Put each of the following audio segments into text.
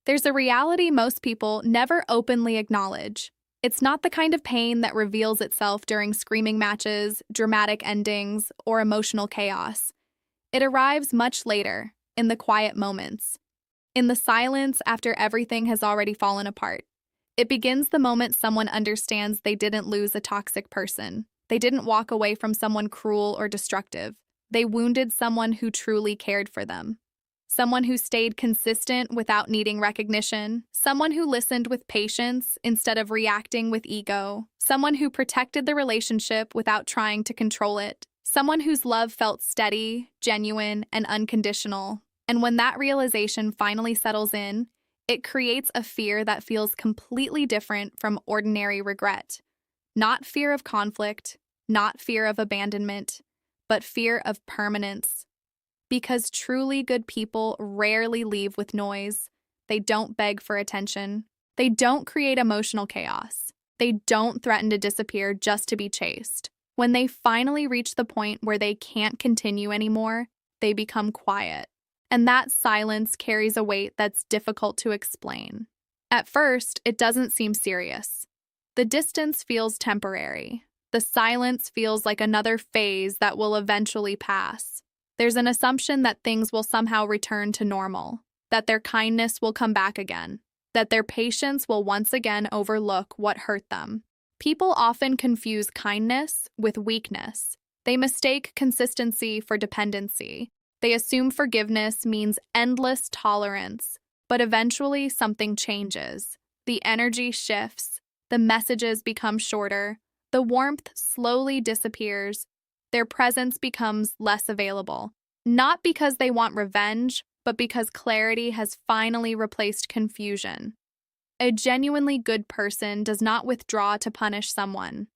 There's a reality most people never openly acknowledge. It's not the kind of pain that reveals itself during screaming matches, dramatic endings, or emotional chaos. It arrives much later, in the quiet moments, in the silence after everything has already fallen apart. It begins the moment someone understands they didn't lose a toxic person. They didn't walk away from someone cruel or destructive. They wounded someone who truly cared for them. Someone who stayed consistent without needing recognition. Someone who listened with patience instead of reacting with ego. Someone who protected the relationship without trying to control it. Someone whose love felt steady, genuine, and unconditional. And when that realization finally settles in, it creates a fear that feels completely different from ordinary regret. Not fear of conflict, not fear of abandonment, but fear of permanence. Because truly good people rarely leave with noise. They don't beg for attention. They don't create emotional chaos. They don't threaten to disappear just to be chased. When they finally reach the point where they can't continue anymore, they become quiet. And that silence carries a weight that's difficult to explain. At first, it doesn't seem serious. The distance feels temporary. The silence feels like another phase that will eventually pass. There's an assumption that things will somehow return to normal, that their kindness will come back again, that their patience will once again overlook what hurt them. People often confuse kindness with weakness. They mistake consistency for dependency. They assume forgiveness means endless tolerance, but eventually something changes. The energy shifts, the messages become shorter, the warmth slowly disappears, their presence becomes less available. Not because they want revenge, but because clarity has finally replaced confusion. A genuinely good person does not withdraw to punish someone.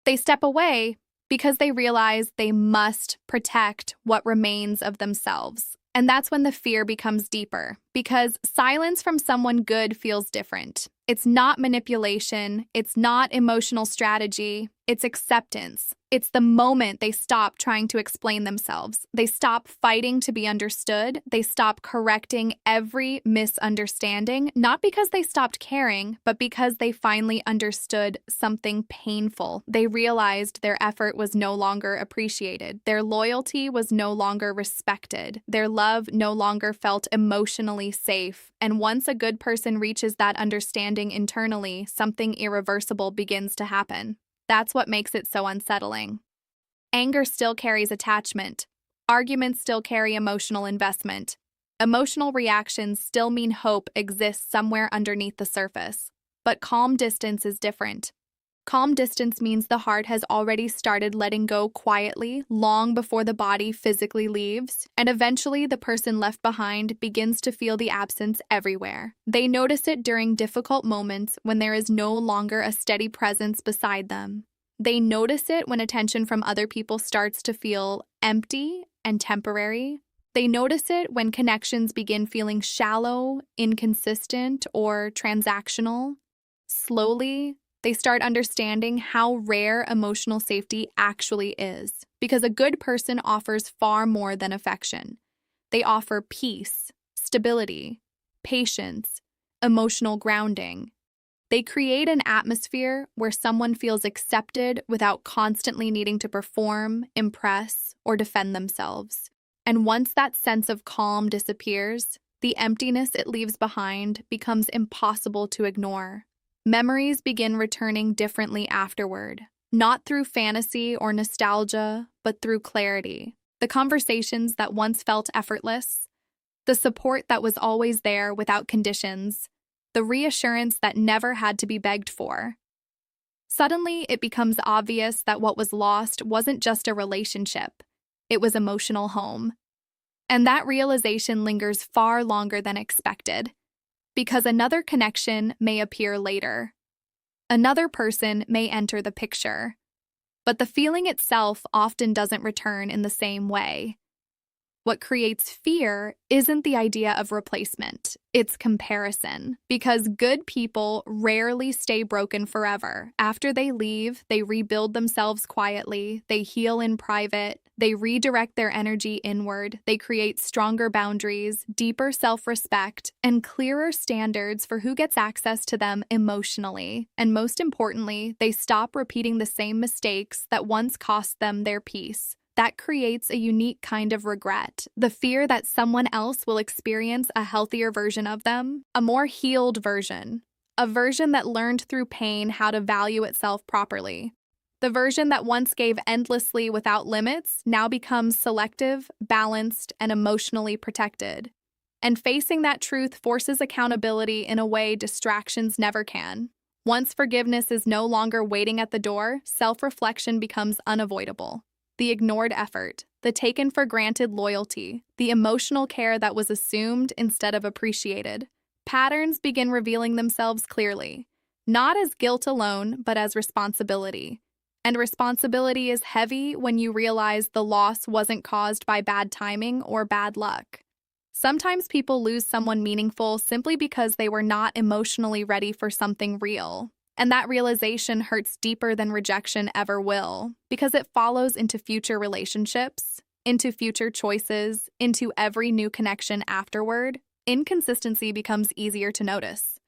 They step away because they realize they must protect what remains of themselves. And that's when the fear becomes deeper, because silence from someone good feels different. It's not manipulation, it's not emotional strategy, it's acceptance. It's the moment they stop trying to explain themselves. They stop fighting to be understood. They stop correcting every misunderstanding, not because they stopped caring, but because they finally understood something painful. They realized their effort was no longer appreciated. Their loyalty was no longer respected. Their love no longer felt emotionally safe. And once a good person reaches that understanding internally, something irreversible begins to happen. That's what makes it so unsettling. Anger still carries attachment. Arguments still carry emotional investment. Emotional reactions still mean hope exists somewhere underneath the surface. But calm distance is different. Calm distance means the heart has already started letting go quietly, long before the body physically leaves, and eventually the person left behind begins to feel the absence everywhere. They notice it during difficult moments when there is no longer a steady presence beside them. They notice it when attention from other people starts to feel empty and temporary. They notice it when connections begin feeling shallow, inconsistent, or transactional. Slowly, they start understanding how rare emotional safety actually is, because a good person offers far more than affection. They offer peace, stability, patience, emotional grounding. They create an atmosphere where someone feels accepted without constantly needing to perform, impress, or defend themselves. And once that sense of calm disappears, the emptiness it leaves behind becomes impossible to ignore. Memories begin returning differently afterward, not through fantasy or nostalgia, but through clarity. The conversations that once felt effortless, the support that was always there without conditions, the reassurance that never had to be begged for. Suddenly, it becomes obvious that what was lost wasn't just a relationship, it was emotional home. And that realization lingers far longer than expected, because another connection may appear later. Another person may enter the picture, but the feeling itself often doesn't return in the same way. What creates fear isn't the idea of replacement, it's comparison. Because good people rarely stay broken forever. After they leave, they rebuild themselves quietly, they heal in private, They redirect their energy inward. They create stronger boundaries, deeper self-respect, and clearer standards for who gets access to them emotionally. And most importantly, they stop repeating the same mistakes that once cost them their peace. That creates a unique kind of regret, the fear that someone else will experience a healthier version of them, a more healed version, a version that learned through pain how to value itself properly. The version that once gave endlessly without limits now becomes selective, balanced, and emotionally protected. And facing that truth forces accountability in a way distractions never can. Once forgiveness is no longer waiting at the door, self-reflection becomes unavoidable. The ignored effort, the taken for granted loyalty, the emotional care that was assumed instead of appreciated. Patterns begin revealing themselves clearly, not as guilt alone, but as responsibility. And responsibility is heavy when you realize the loss wasn't caused by bad timing or bad luck. Sometimes people lose someone meaningful simply because they were not emotionally ready for something real. And that realization hurts deeper than rejection ever will, because it follows into future relationships, into future choices, into every new connection afterward. Inconsistency becomes easier to notice.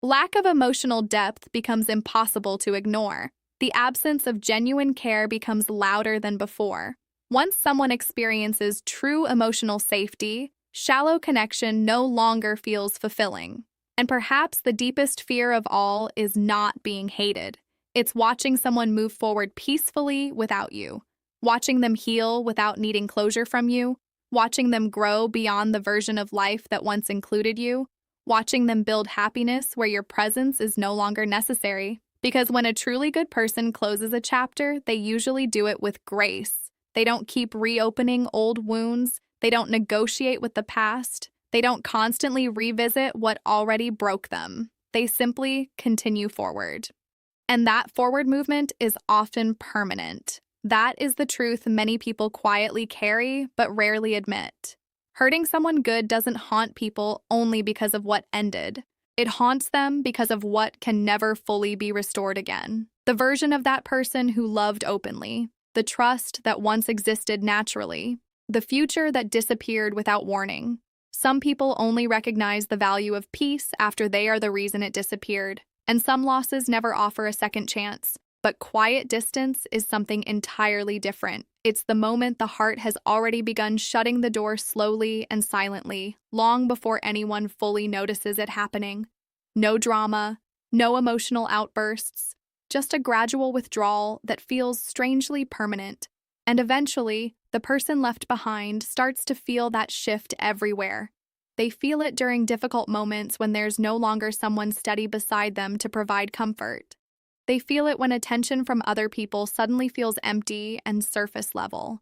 Lack of emotional depth becomes impossible to ignore. The absence of genuine care becomes louder than before. Once someone experiences true emotional safety, shallow connection no longer feels fulfilling. And perhaps the deepest fear of all is not being hated. It's watching someone move forward peacefully without you, watching them heal without needing closure from you, watching them grow beyond the version of life that once included you, watching them build happiness where your presence is no longer necessary. Because when a truly good person closes a chapter, they usually do it with grace. They don't keep reopening old wounds. They don't negotiate with the past. They don't constantly revisit what already broke them. They simply continue forward. And that forward movement is often permanent. That is the truth many people quietly carry but rarely admit. Hurting someone good doesn't haunt people only because of what ended. It haunts them because of what can never fully be restored again. The version of that person who loved openly, the trust that once existed naturally, the future that disappeared without warning. Some people only recognize the value of peace after they are the reason it disappeared, and some losses never offer a second chance. But quiet distance is something entirely different. It's the moment the heart has already begun shutting the door slowly and silently, long before anyone fully notices it happening. No drama, no emotional outbursts, just a gradual withdrawal that feels strangely permanent. And eventually, the person left behind starts to feel that shift everywhere. They feel it during difficult moments when there's no longer someone steady beside them to provide comfort. They feel it when attention from other people suddenly feels empty and surface level.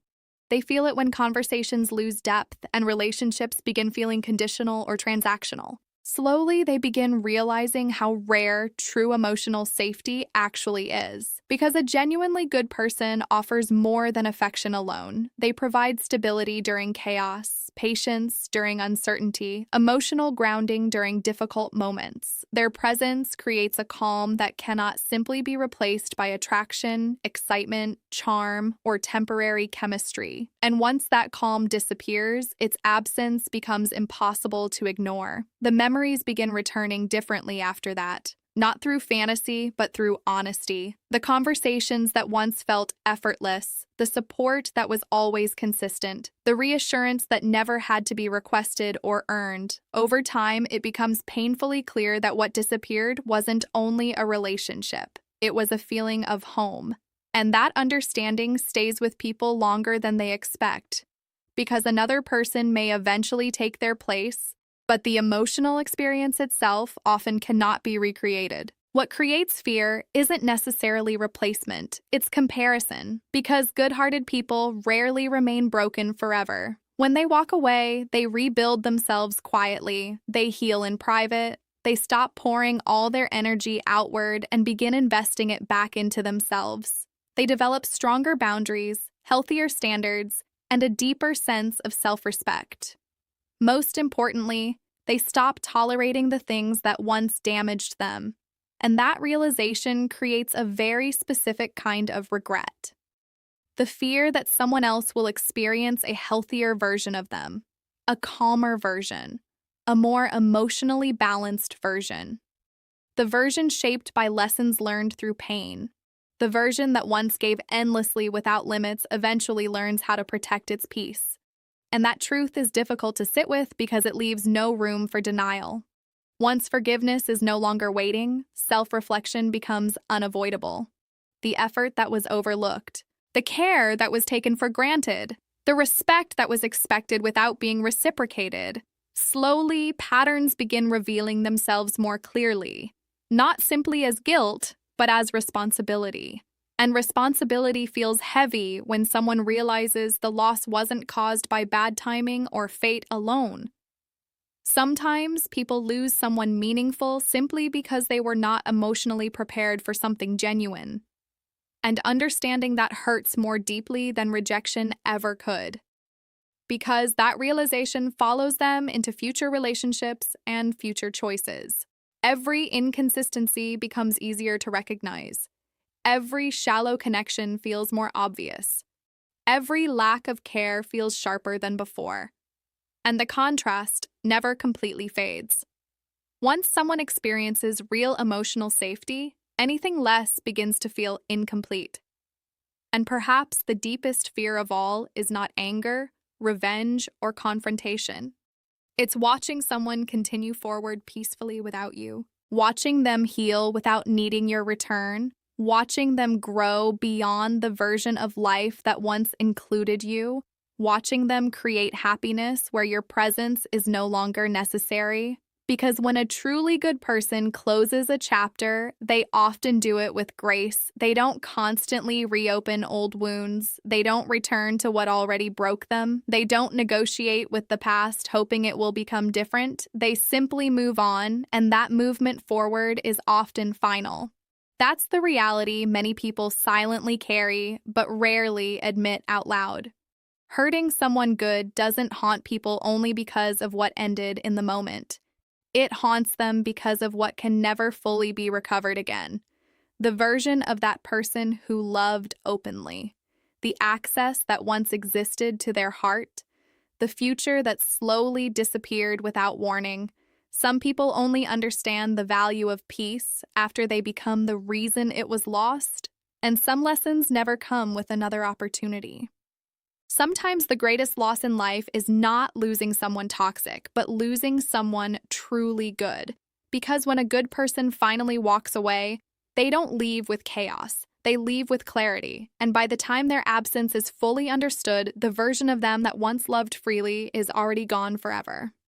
They feel it when conversations lose depth and relationships begin feeling conditional or transactional. Slowly, they begin realizing how rare true emotional safety actually is. Because a genuinely good person offers more than affection alone. They provide stability during chaos, patience during uncertainty, emotional grounding during difficult moments. Their presence creates a calm that cannot simply be replaced by attraction, excitement, charm, or temporary chemistry. And once that calm disappears, its absence becomes impossible to ignore. The memories begin returning differently after that. Not through fantasy, but through honesty. The conversations that once felt effortless, the support that was always consistent, the reassurance that never had to be requested or earned. Over time, it becomes painfully clear that what disappeared wasn't only a relationship. It was a feeling of home. And that understanding stays with people longer than they expect. Because another person may eventually take their place, but the emotional experience itself often cannot be recreated. What creates fear isn't necessarily replacement, it's comparison, because good-hearted people rarely remain broken forever. When they walk away, they rebuild themselves quietly, they heal in private, they stop pouring all their energy outward and begin investing it back into themselves. They develop stronger boundaries, healthier standards, and a deeper sense of self-respect. Most importantly, they stop tolerating the things that once damaged them, and that realization creates a very specific kind of regret. The fear that someone else will experience a healthier version of them, a calmer version, a more emotionally balanced version. The version shaped by lessons learned through pain. The version that once gave endlessly without limits eventually learns how to protect its peace. And that truth is difficult to sit with because it leaves no room for denial. Once forgiveness is no longer waiting, self-reflection becomes unavoidable. The effort that was overlooked, the care that was taken for granted, the respect that was expected without being reciprocated. Slowly, patterns begin revealing themselves more clearly, not simply as guilt, but as responsibility. And responsibility feels heavy when someone realizes the loss wasn't caused by bad timing or fate alone. Sometimes people lose someone meaningful simply because they were not emotionally prepared for something genuine. And understanding that hurts more deeply than rejection ever could. Because that realization follows them into future relationships and future choices. Every inconsistency becomes easier to recognize. Every shallow connection feels more obvious. Every lack of care feels sharper than before. And the contrast never completely fades. Once someone experiences real emotional safety, anything less begins to feel incomplete. And perhaps the deepest fear of all is not anger, revenge, or confrontation. It's watching someone continue forward peacefully without you, watching them heal without needing your return, watching them grow beyond the version of life that once included you, watching them create happiness where your presence is no longer necessary. Because when a truly good person closes a chapter, they often do it with grace. They don't constantly reopen old wounds. They don't return to what already broke them. They don't negotiate with the past, hoping it will become different. They simply move on, and that movement forward is often final. That's the reality many people silently carry, but rarely admit out loud. Hurting someone good doesn't haunt people only because of what ended in the moment. It haunts them because of what can never fully be recovered again. The version of that person who loved openly, the access that once existed to their heart, the future that slowly disappeared without warning. Some people only understand the value of peace after they become the reason it was lost, and some lessons never come with another opportunity. Sometimes the greatest loss in life is not losing someone toxic, but losing someone truly good. Because when a good person finally walks away, they don't leave with chaos. They leave with clarity. And by the time their absence is fully understood, the version of them that once loved freely is already gone forever.